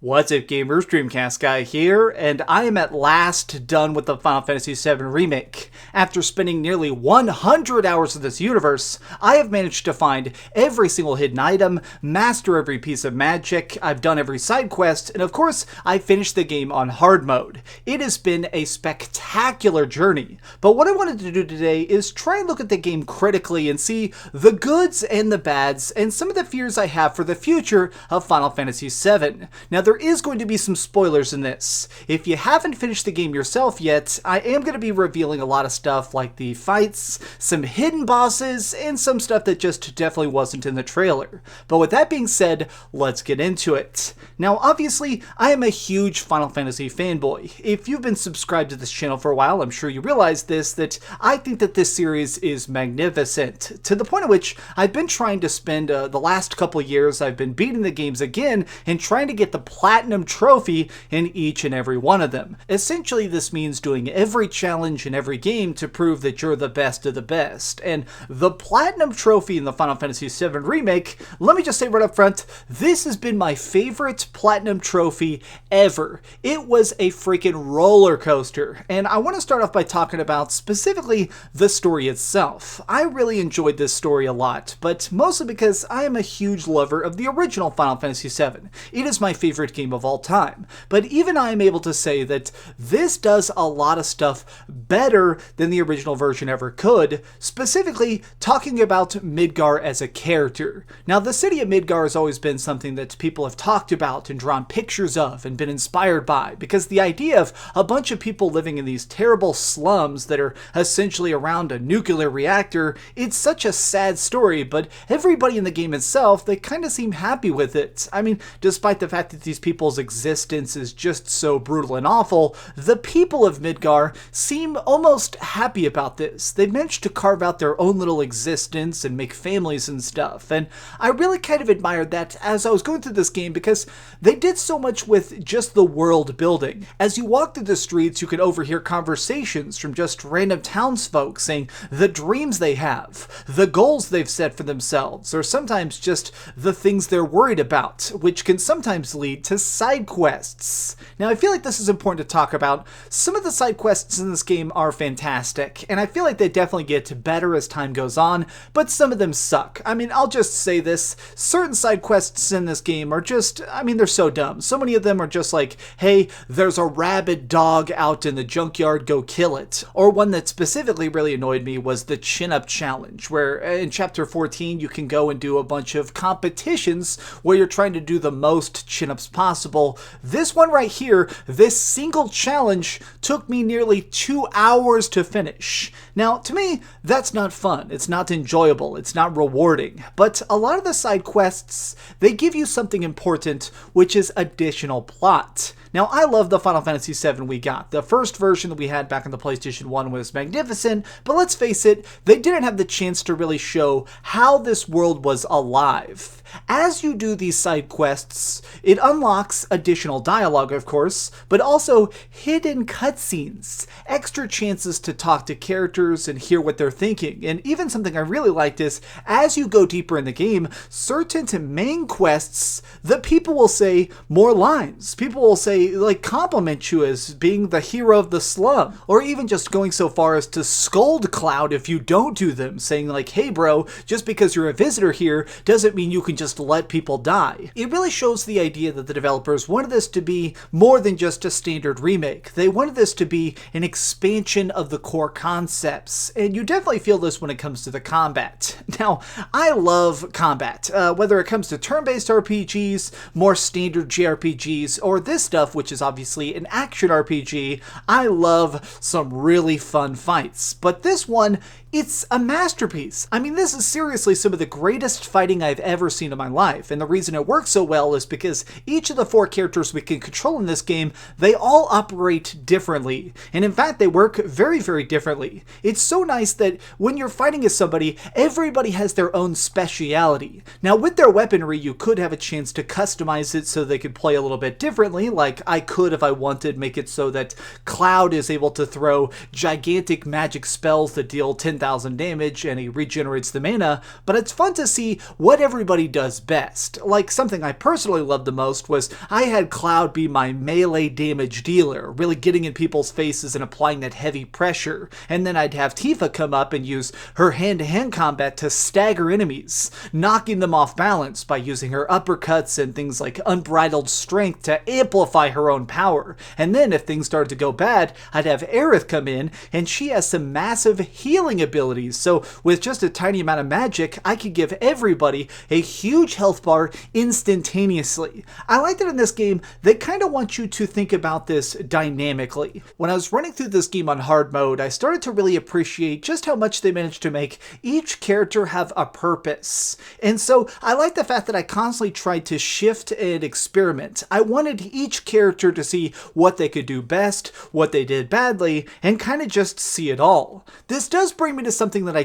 What's up, gamers? Dreamcastguy here, and I am at last done with the Final Fantasy VII Remake. After spending nearly 100 hours of this universe, I have managed to find every single hidden item, master every piece of magic, I've done every side quest, and of course, I finished the game on hard mode. It has been a spectacular journey, but what I wanted to do today is try and look at the game critically and see the goods and the bads, and some of the fears I have for the future of Final Fantasy VII. Now, there is going to be some spoilers in this. If you haven't finished the game yourself yet, I am going to be revealing a lot of stuff like the fights, some hidden bosses, and some stuff that just definitely wasn't in the trailer. But with that being said, let's get into it. Now, obviously, I am a huge Final Fantasy fanboy. If you've been subscribed to this channel for a while, I'm sure you realize this, that I think that this series is magnificent, to the point at which I've been trying to spend the last couple years, I've been beating the games again and trying to get the platinum trophy in each and every one of them. Essentially, this means doing every challenge in every game to prove that you're the best of the best. And the platinum trophy in the Final Fantasy VII Remake, let me just say right up front, this has been my favorite platinum trophy ever. It was a freaking roller coaster. And I want to start off by talking about specifically the story itself. I really enjoyed this story a lot, but mostly because I am a huge lover of the original Final Fantasy VII. It is my favorite game of all time, but even I am able to say that this does a lot of stuff better than the original version ever could, specifically talking about Midgar as a character. Now, the city of Midgar has always been something that people have talked about and drawn pictures of and been inspired by, because the idea of a bunch of people living in these terrible slums that are essentially around a nuclear reactor, it's such a sad story, but everybody in the game itself, they kind of seem happy with it. I mean, despite the fact that these people's existence is just so brutal and awful, the people of Midgar seem almost happy about this. They've managed to carve out their own little existence and make families and stuff, and I really kind of admired that as I was going through this game because they did so much with just the world building. As you walk through the streets, you can overhear conversations from just random townsfolk saying the dreams they have, the goals they've set for themselves, or sometimes just the things they're worried about, which can sometimes lead to side quests. Now, I feel like this is important to talk about. Some of the side quests in this game are fantastic, and I feel like they definitely get better as time goes on, but some of them suck. I mean, I'll just say this, certain side quests in this game are just, I mean, they're so dumb. So many of them are just like, hey, there's a rabid dog out in the junkyard, go kill it. Or one that specifically really annoyed me was the chin-up challenge, where in Chapter 14 you can go and do a bunch of competitions where you're trying to do the most chin-ups possible. This one right here, this single challenge took me nearly 2 hours to finish. Now, to me, that's not fun. It's not enjoyable. It's not rewarding. But a lot of the side quests, they give you something important, which is additional plot. Now, I love the Final Fantasy VII we got. The first version that we had back on the PlayStation 1 was magnificent, but let's face it, they didn't have the chance to really show how this world was alive. As you do these side quests, it unlocks additional dialogue, of course, but also hidden cutscenes, extra chances to talk to characters and hear what they're thinking. And even something I really liked is, as you go deeper in the game, certain main quests, the people will say more lines. People will say, like, compliment you as being the hero of the slum, or even just going so far as to scold Cloud if you don't do them, saying like, hey bro, just because you're a visitor here doesn't mean you can just let people die. It really shows the idea that the developers wanted this to be more than just a standard remake. They wanted this to be an expansion of the core concepts, and you definitely feel this when it comes to the combat. Now, I love combat, whether it comes to turn-based RPGs, more standard JRPGs, or this stuff, which is obviously an action RPG. I love some really fun fights, but this one, it's a masterpiece. I mean, this is seriously some of the greatest fighting I've ever seen in my life, and the reason it works so well is because each each of the 4 characters we can control in this game, they all operate differently. And in fact, they work very, very differently. It's so nice that when you're fighting as somebody, everybody has their own speciality. Now, with their weaponry, you could have a chance to customize it so they could play a little bit differently. Like, I could, if I wanted, make it so that Cloud is able to throw gigantic magic spells that deal 10,000 damage and he regenerates the mana, but it's fun to see what everybody does best. Like, something I personally loved the most was I had Cloud be my melee damage dealer, really getting in people's faces and applying that heavy pressure, and then I'd have Tifa come up and use her hand-to-hand combat to stagger enemies, knocking them off balance by using her uppercuts and things like unbridled strength to amplify her own power. And then if things started to go bad, I'd have Aerith come in, and she has some massive healing abilities, so with just a tiny amount of magic, I could give everybody a huge health bar instantaneously. I like that in this game, they kind of want you to think about this dynamically. When I was running through this game on hard mode, I started to really appreciate just how much they managed to make each character have a purpose. And so I like the fact that I constantly tried to shift and experiment. I wanted each character to see what they could do best, what they did badly, and kind of just see it all. This does bring me to something that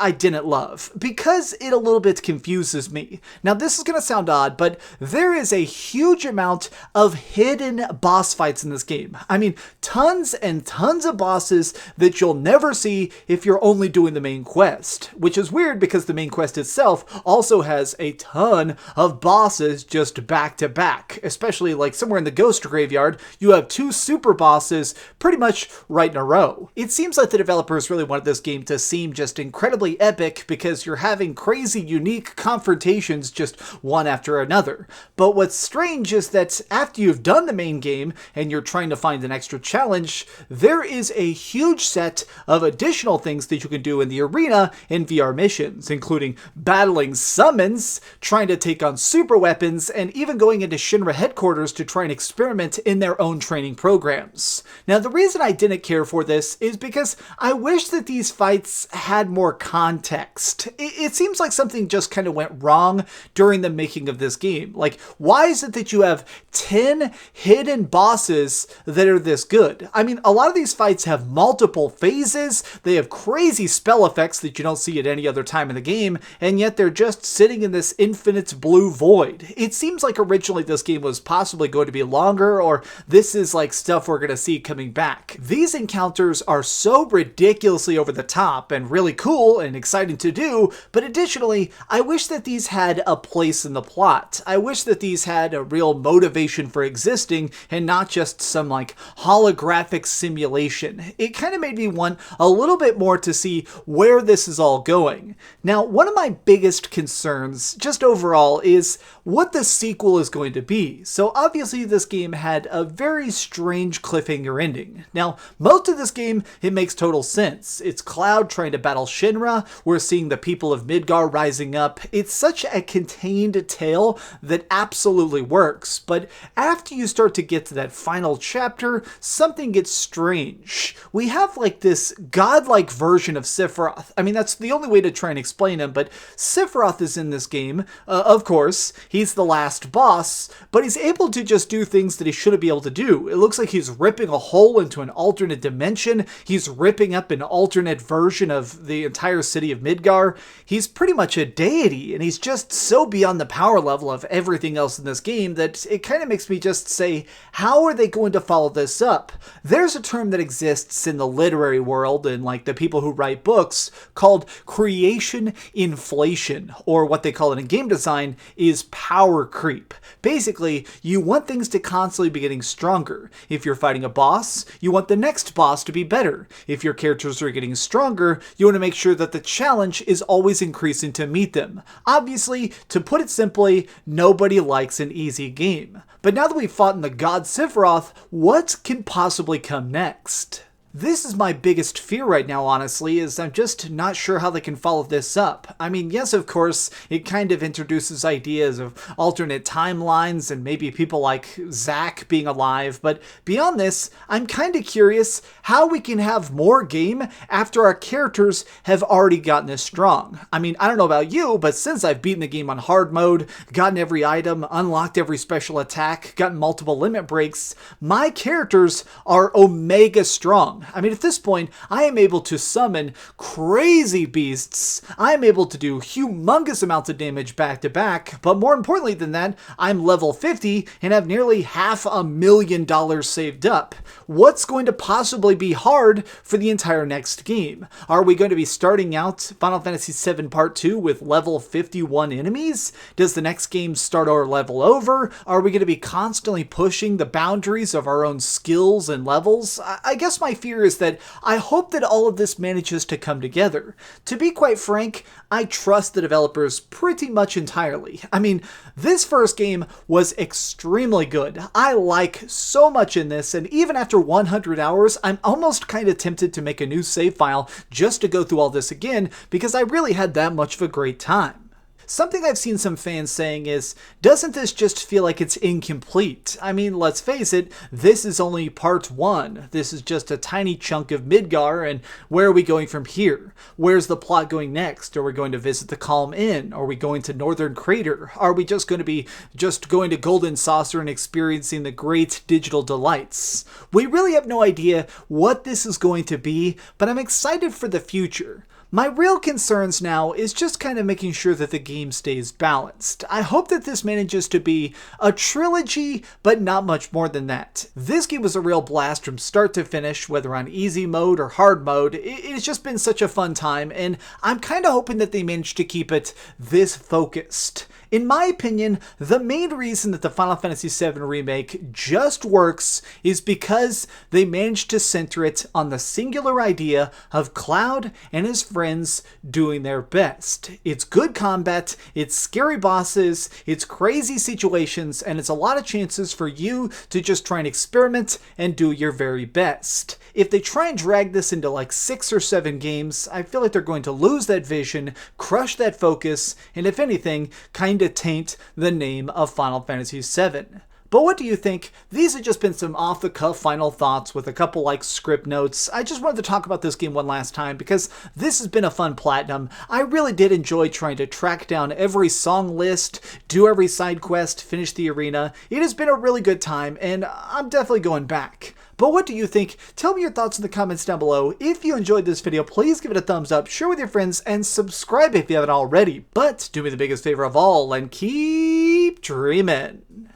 I didn't love, because it a little bit confuses me. Now, this is going to sound odd, but there is a huge amount of hidden boss fights in this game. I mean, tons and tons of bosses that you'll never see if you're only doing the main quest, which is weird because the main quest itself also has a ton of bosses just back to back, especially like somewhere in the Ghost Graveyard, you have 2 super bosses pretty much right in a row. It seems like the developers really wanted this game to seem just incredibly epic because you're having crazy unique confrontations just one after another. But what's strange is that after you've done the main game and you're trying to find an extra challenge, there is a huge set of additional things that you can do in the arena in VR missions, including battling summons, trying to take on super weapons, and even going into Shinra headquarters to try and experiment in their own training programs. Now, the reason I didn't care for this is because I wish that these fights had more context. It seems like something just kind of went wrong during the making of this game. Like, why is it that you have 10 hidden bosses that are this good? I mean, a lot of these fights have multiple phases, they have crazy spell effects that you don't see at any other time in the game, and yet they're just sitting in this infinite blue void. It seems like originally this game was possibly going to be longer, or this is like stuff we're going to see coming back. These encounters are so ridiculously over the top and really cool and exciting to do, but additionally, I wish that these had a place in the plot. I wish that these had a real motivation for existing and not just some like holographic simulation. It kind of made me want a little bit more to see where this is all going. Now, one of my biggest concerns just overall is what the sequel is going to be. So obviously this game had a very strange cliffhanger ending. Now, most of this game, it makes total sense. It's Cloud trying to battle Shinra. We're seeing the people of Midgar rising up. It's such a contained tale that absolutely works. But after you start to get to that final chapter, something gets strange. We have like this godlike version of Sephiroth. I mean, that's the only way to try and explain him, but Sephiroth is in this game. Of course, he's the last boss, but he's able to just do things that he shouldn't be able to do. It looks like he's ripping a hole into an alternate dimension. He's ripping up an alternate version of the entire city of Midgar. He's pretty much a deity, and he's just so beyond the power level of everything else in this game that it kind of makes me just say, how are they going to follow this up? There's a term that exists in the literary world and like the people who write books called creation inflation, or what they call it in game design is power creep. Basically, you want things to constantly be getting stronger. If you're fighting a boss, you want the next boss to be better. If your characters are getting stronger, you want to make sure that the challenge is always increasing to meet them. Obviously, to put it simply, nobody likes an easy game. But now that we've fought in the god Sephiroth, what can possibly come next? This is my biggest fear right now, honestly, is I'm just not sure how they can follow this up. I mean, yes, of course, it kind of introduces ideas of alternate timelines and maybe people like Zack being alive, but beyond this, I'm kind of curious how we can have more game after our characters have already gotten this strong. I mean, I don't know about you, but since I've beaten the game on hard mode, gotten every item, unlocked every special attack, gotten multiple limit breaks, my characters are omega strong. I mean, at this point, I am able to summon crazy beasts. I am able to do humongous amounts of damage back to back, but more importantly than that, I'm level 50 and have nearly $500,000 saved up. What's going to possibly be hard for the entire next game? Are we going to be starting out Final Fantasy VII Part 2 with level 51 enemies? Does the next game start our level over? Are we going to be constantly pushing the boundaries of our own skills and levels? I guess my fear is that I hope that all of this manages to come together. To be quite frank, I trust the developers pretty much entirely. I mean, this first game was extremely good. I like so much in this, and even after 100 hours, I'm almost kind of tempted to make a new save file just to go through all this again, because I really had that much of a great time. Something I've seen some fans saying is, doesn't this just feel like it's incomplete? I mean, let's face it, this is only part 1. This is just a tiny chunk of Midgar, and where are we going from here? Where's the plot going next? Are we going to visit the Calm Inn? Are we going to Northern Crater? Are we just going to Golden Saucer and experiencing the great digital delights? We really have no idea what this is going to be, but I'm excited for the future. My real concerns now is just kind of making sure that the game stays balanced. I hope that this manages to be a trilogy, but not much more than that. This game was a real blast from start to finish, whether on easy mode or hard mode. It's just been such a fun time, and I'm kind of hoping that they managed to keep it this focused. In my opinion, the main reason that the Final Fantasy VII Remake just works is because they managed to center it on the singular idea of Cloud and his friends doing their best. It's good combat, it's scary bosses, it's crazy situations, and it's a lot of chances for you to just try and experiment and do your very best. If they try and drag this into like 6 or 7 games, I feel like they're going to lose that vision, crush that focus, and if anything, kind of taint the name of Final Fantasy VII. But what do you think? These have just been some off-the-cuff final thoughts with a couple like script notes. I just wanted to talk about this game one last time because this has been a fun platinum. I really did enjoy trying to track down every song list, do every side quest, finish the arena. It has been a really good time, and I'm definitely going back. But what do you think? Tell me your thoughts in the comments down below. If you enjoyed this video, please give it a thumbs up, share with your friends, and subscribe if you haven't already. But do me the biggest favor of all and keep dreaming.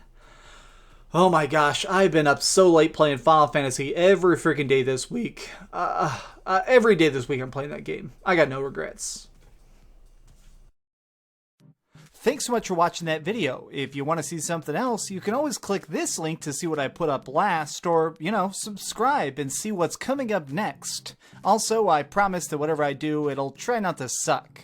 Oh my gosh, I've been up so late playing Final Fantasy every freaking day this week. Every day this week I'm playing that game. I got no regrets. Thanks so much for watching that video. If you want to see something else, you can always click this link to see what I put up last, or, subscribe and see what's coming up next. Also, I promise that whatever I do, it'll try not to suck.